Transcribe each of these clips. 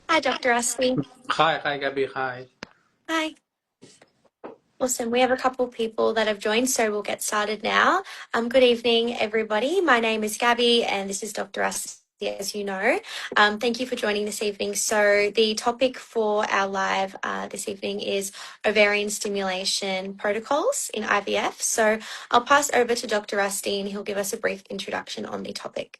Hi, Dr. Astley. Hi, Gabby. Hi. Hi. Awesome. We have a couple of people that have joined, so we'll get started now. Good evening, everybody. My name is Gabby, and this is Dr. Astley, as you know. Thank you for joining this evening. So the topic for our live this evening is ovarian stimulation protocols in IVF. So I'll pass over to Dr. Astley, and he'll give us a brief introduction on the topic.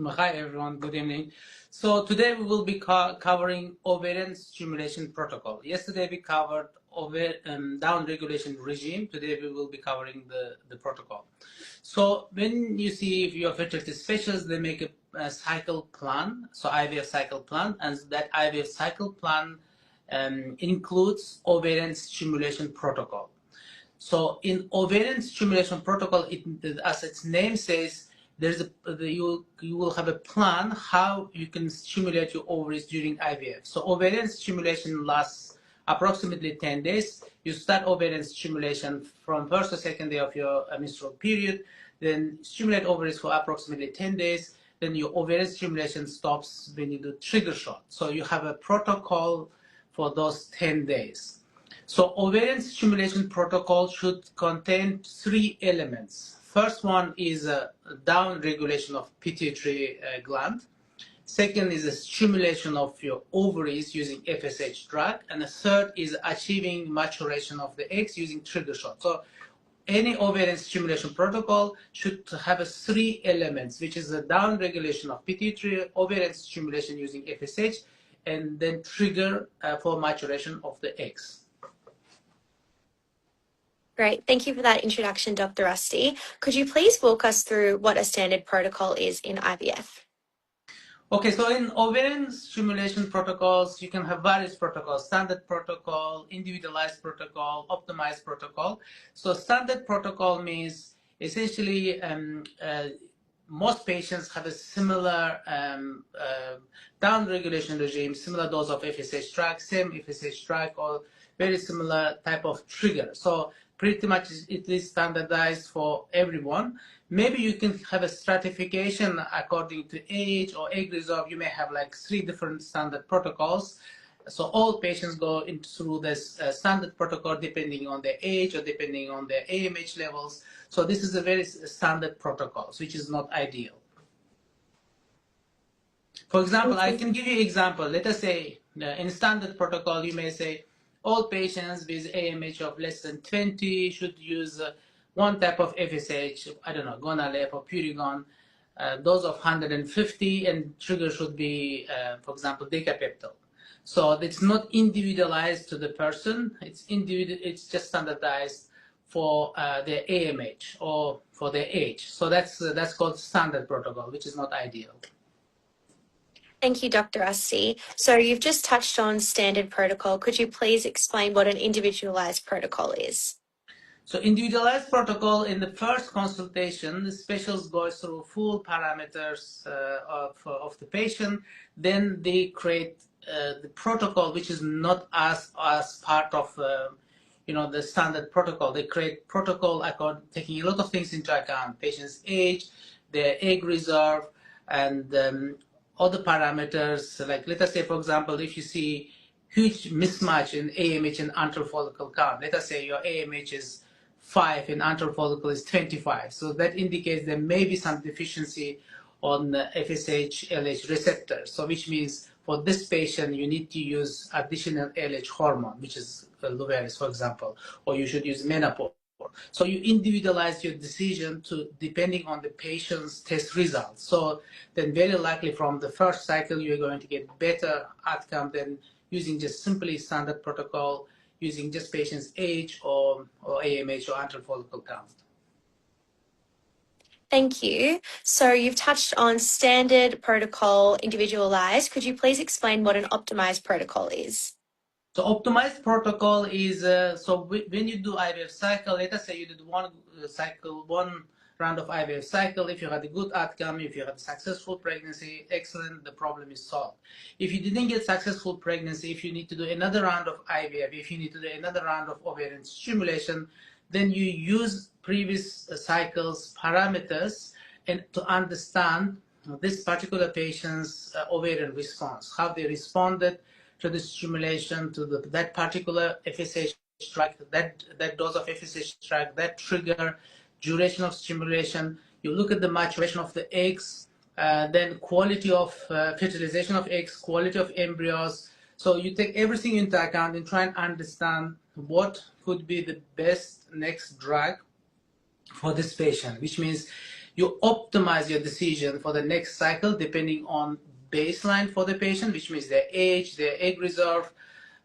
Hi, everyone. Good evening. So today we will be covering ovarian stimulation protocol. Yesterday we covered down regulation regime. Today we will be covering the protocol. So when you see if your fertility specialist, they make a cycle plan, so IVF cycle plan, and that IVF cycle plan includes ovarian stimulation protocol. So in ovarian stimulation protocol, as its name says, you will have a plan how you can stimulate your ovaries during IVF. So ovarian stimulation lasts approximately 10 days. You start ovarian stimulation from first or second day of your menstrual period, then stimulate ovaries for approximately 10 days. Then your ovarian stimulation stops when you do trigger shot. So you have a protocol for those 10 days. So ovarian stimulation protocol should contain 3 elements. First one is a down regulation of pituitary gland. Second is a stimulation of your ovaries using FSH drug. And the third is achieving maturation of the eggs using trigger shot. So any ovarian stimulation protocol should have 3 elements, which is a down regulation of pituitary, ovarian stimulation using FSH, and then trigger for maturation of the eggs. Great. Thank you for that introduction, Dr. Rusty. Could you please walk us through what a standard protocol is in IVF? Okay, so in ovarian stimulation protocols, you can have various protocols: standard protocol, individualized protocol, optimized protocol. So standard protocol means essentially most patients have a similar down regulation regime, similar dose of FSH drug, same FSH drug, or very similar type of trigger. So pretty much it is standardized for everyone. Maybe you can have a stratification according to age or egg reserve. You may have like 3 different standard protocols. So all patients go through this standard protocol depending on their age or depending on their AMH levels. So this is a very standard protocol, which is not ideal. For example, I can give you an example. Let us say in standard protocol, you may say all patients with AMH of less than 20 should use one type of FSH, I don't know, Gonalep or Purigon, dose of 150, and trigger should be, for example, decapeptyl. So it's not individualized to the person. It's just standardized for their AMH or for their age. So that's called standard protocol, which is not ideal. Thank you, Dr. Rusty. So you've just touched on standard protocol. Could you please explain what an individualized protocol is? So individualized protocol, in the first consultation, the specialist goes through full parameters of the patient. Then they create the protocol, which is not as part of the standard protocol. They create protocol taking a lot of things into account: patient's age, their egg reserve, and other parameters. Like, let us say, for example, if you see huge mismatch in AMH and antral follicle count, let us say your AMH is 5 and antral follicle is 25. So that indicates there may be some deficiency on the FSH LH receptor. So which means for this patient, you need to use additional LH hormone, which is Luveris, for example, or you should use menopause. So you individualize your decision depending on the patient's test results. So then very likely from the first cycle, you're going to get better outcome than using just simply standard protocol, using just patient's age or AMH or antral follicle count. Thank you. So you've touched on standard protocol, individualized. Could you please explain what an optimized protocol is? So optimized protocol is, when you do IVF cycle, let us say you did one round of IVF cycle. If you had a good outcome, if you had a successful pregnancy, excellent, the problem is solved. If you didn't get successful pregnancy, if you need to do another round of IVF, if you need to do another round of ovarian stimulation, then you use previous cycles parameters and to understand this particular patient's ovarian response, how they responded to the stimulation, to that particular FSH track, that dose of FSH track, that trigger, duration of stimulation. You look at the maturation of the eggs, then quality of fertilization of eggs, quality of embryos. So you take everything into account and try and understand what could be the best next drug for this patient, which means you optimize your decision for the next cycle depending on baseline for the patient, which means their age, their egg reserve,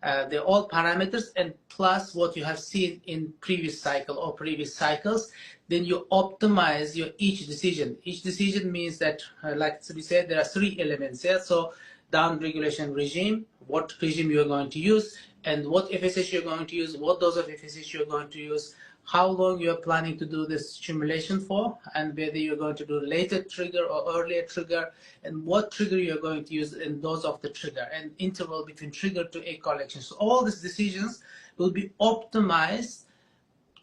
they're all parameters, and plus what you have seen in previous cycle or previous cycles. Then you optimize your each decision. Each decision means that, like we said, there are three elements here. So down regulation regime, what regime you're going to use, and what FSH you're going to use, what dose of FSH you're going to use, how long you're planning to do this stimulation for, and whether you're going to do later trigger or earlier trigger, and what trigger you're going to use and dose of the trigger, and interval between trigger to egg collection. So all these decisions will be optimized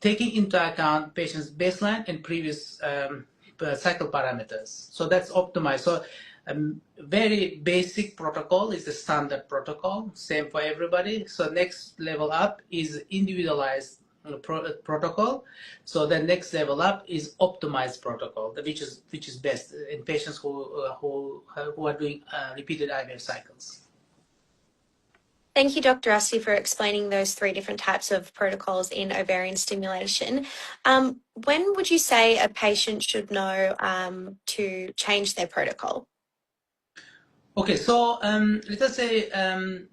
taking into account patient's baseline and previous cycle parameters. So that's optimized. So very basic protocol is the standard protocol, same for everybody. So next level up is individualized protocol. So the next level up is optimized protocol, which is best in patients who are doing repeated IVF cycles. Thank you, Dr. Asti, for explaining those three different types of protocols in ovarian stimulation. When would you say a patient should know to change their protocol? Okay, so let us say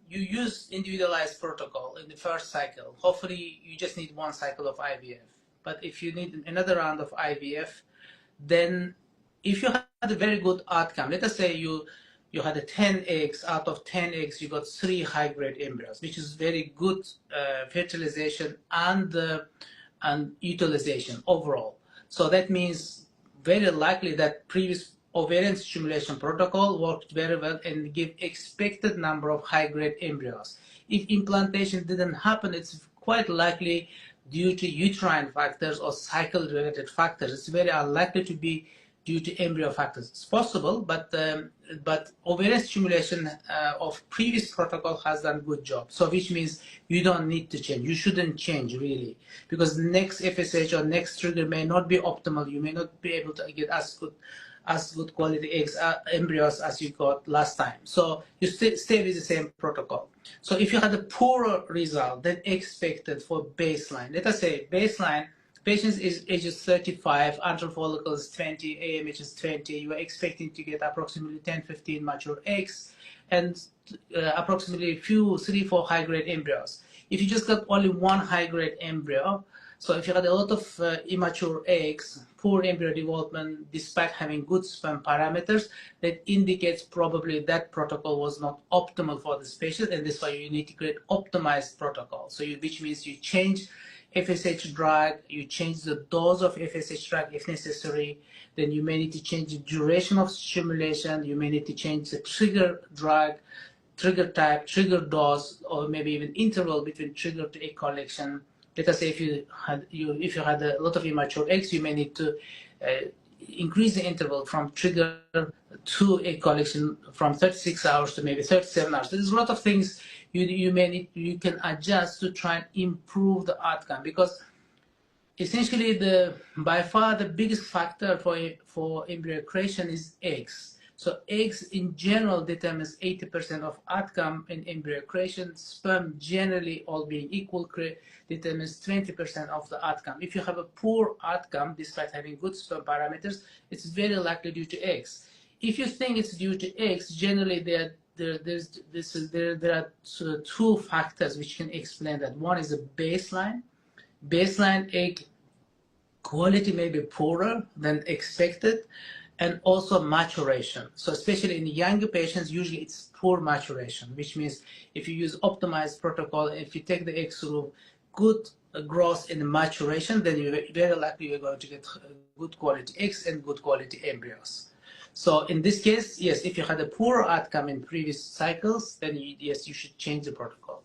you use individualized protocol in the first cycle. Hopefully, you just need one cycle of IVF. But if you need another round of IVF, then if you had a very good outcome, let us say you had a 10 eggs, out of 10 eggs, you got 3 high-grade embryos, which is very good fertilization and utilization overall. So that means very likely that previous ovarian stimulation protocol worked very well and give expected number of high-grade embryos. If implantation didn't happen, it's quite likely due to uterine factors or cycle-related factors. It's very unlikely to be due to embryo factors. It's possible, but ovarian stimulation of previous protocol has done good job. So which means you don't need to change. You shouldn't change really, because next FSH or next trigger may not be optimal. You may not be able to get as good quality eggs, embryos as you got last time. So you stay with the same protocol. So if you had a poorer result than expected for baseline, let us say baseline, patients is ages 35, antral follicles 20, AMH is 20, you are expecting to get approximately 10-15 mature eggs and approximately 3-4 high-grade embryos. If you just got only one high-grade embryo, so if you had a lot of immature eggs, poor embryo development, despite having good sperm parameters, that indicates probably that protocol was not optimal for this patient, and that's why you need to create optimized protocol. So which means you change FSH drug, you change the dose of FSH drug if necessary, then you may need to change the duration of stimulation, you may need to change the trigger drug, trigger type, trigger dose, or maybe even interval between trigger to egg collection. Let us say if you had a lot of immature eggs, you may need to increase the interval from trigger to egg collection from 36 hours to maybe 37 hours. There's a lot of things you can adjust to try and improve the outcome, because essentially by far the biggest factor for embryo creation is eggs. So eggs in general determines 80% of outcome in embryo creation. Sperm generally, all being equal, determines 20% of the outcome. If you have a poor outcome despite having good sperm parameters, it's very likely due to eggs. If you think it's due to eggs, generally there are two factors which can explain that. One is a baseline egg quality may be poorer than expected, and also maturation. So especially in younger patients, usually it's poor maturation, which means if you use optimized protocol, if you take the eggs through good growth and maturation, then you're very likely you're going to get good quality eggs and good quality embryos. So in this case, yes, if you had a poor outcome in previous cycles, then yes, you should change the protocol.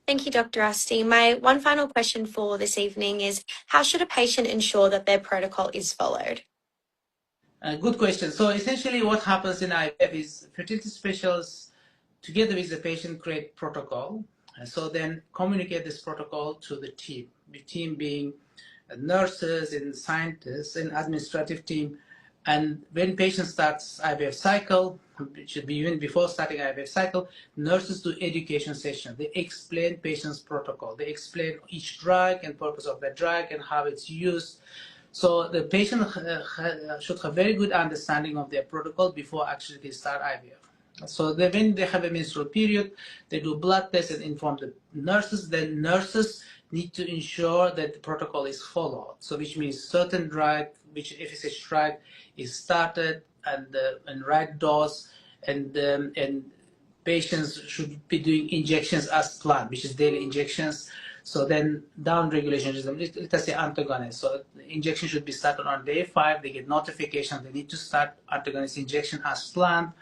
Thank you, Dr. Asti. My one final question for this evening is, how should a patient ensure that their protocol is followed? Good question. So essentially what happens in IVF is fertility specialists together with the patient create protocol. And so then communicate this protocol to the team being nurses and scientists and administrative team. And when patient starts IVF cycle, it should be even before starting IVF cycle, nurses do education session. They explain patient's protocol. They explain each drug and purpose of the drug and how it's used. So the patient should have very good understanding of their protocol before actually they start IVF. So when they have a menstrual period, they do blood tests and inform the nurses. Then nurses need to ensure that the protocol is followed. So which means certain drug, which FSH drug is started and right dose, and patients should be doing injections as planned, which is daily injections. So then down regulation is, let us say antagonist. So the injection should be started on day 5. They get notification they need to start antagonist injection as planned.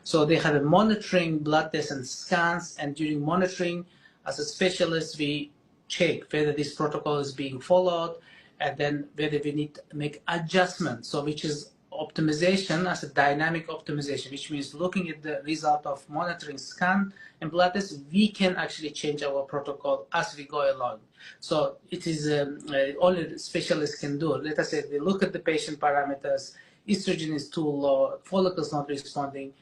So they have a monitoring blood tests and scans, and during monitoring, as a specialist, we check whether this protocol is being followed, and then whether we need to make adjustments. So which is optimization as a dynamic optimization, which means looking at the result of monitoring scan and blood tests, we can actually change our protocol as we go along. So it is only specialists can do. Let us say they look at the patient parameters, estrogen is too low, follicles not responding.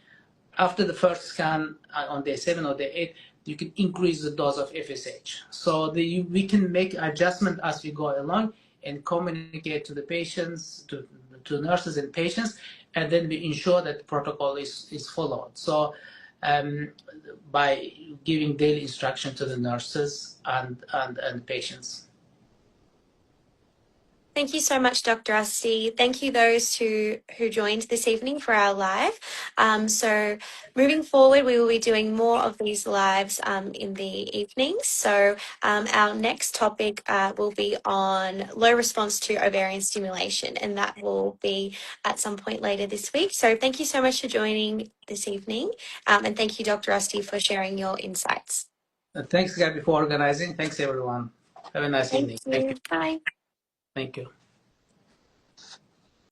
After the first scan on day 7 or day 8, you can increase the dose of FSH. So we can make adjustment as we go along and communicate to the patients, to nurses and patients, and then we ensure that the protocol is followed. So by giving daily instruction to the nurses and patients. Thank you so much, Dr. Asti. Thank you those who joined this evening for our live. So moving forward, we will be doing more of these lives in the evenings. So our next topic will be on low response to ovarian stimulation, and that will be at some point later this week. So thank you so much for joining this evening. And thank you, Dr. Asti, for sharing your insights. Thanks, Gabby, for organizing. Thanks, everyone. Have a nice Thank evening. Thank you. you. Bye. Thank you.